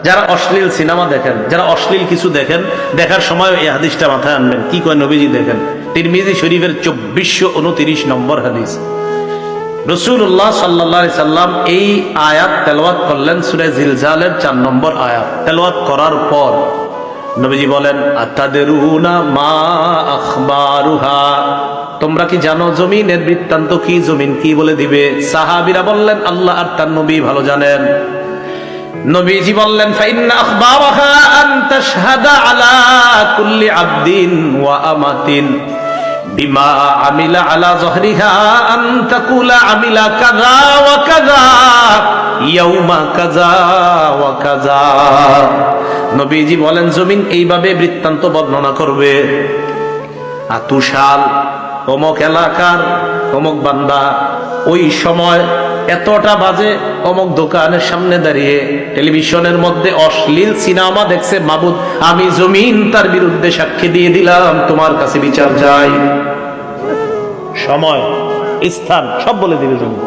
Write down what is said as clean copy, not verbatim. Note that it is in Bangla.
যারা অশ্লীল সিনেমা দেখেন, যারা অশ্লীল কিছু দেখেন, দেখার সময় এই হাদিসটা মাথায় আনবেন। কি কয় নবীজি দেখেন, তিরমিজি শরীফের 2429 নম্বর হাদিস। রাসূলুল্লাহ সাল্লাল্লাহু আলাইহি সাল্লাম এই আয়াত তেলাওয়াত করলেন, সূরা জিলজালের 4 নম্বর আয়াত তেলাওয়াত করার পর নবীজি বলেন, আতাদরুনা মা আখবারুহা, তোমরা কি জানো জমিনের বৃত্তান্ত কি, জমিন কি বলে দিবে? সাহাবীরা বললেন, আল্লাহ আর তার নবী ভালো জানেন। নবীজি বললেন, ফাইন্না আখবারাহা আন তাশহাদা আলা কুল্লি আবদিন ওয়া আমাতিন বিমা আমিলা আলা যহরিহা আন তাকুলা আমিলা কাযা ওয়া কাযা ইয়াউমা কাযা ওয়া কাযা। নবীজি বলেন, জমিন এইভাবে বৃত্তান্ত বর্ণনা করবে, আতুশাল অমুক এলাকার অমুক বান্দা ওই সময় এতটা বাজে অমুক দোকানের সামনে দাঁড়িয়ে টেলিভিশনের মধ্যে অশ্লীল সিনেমা দেখছে, মাবুদ আমি জমিন তার বিরুদ্ধে সাক্ষী দিয়ে দিলাম, তোমার কাছে বিচার চাই। সময়, স্থান সব বলে দিবে জমিন।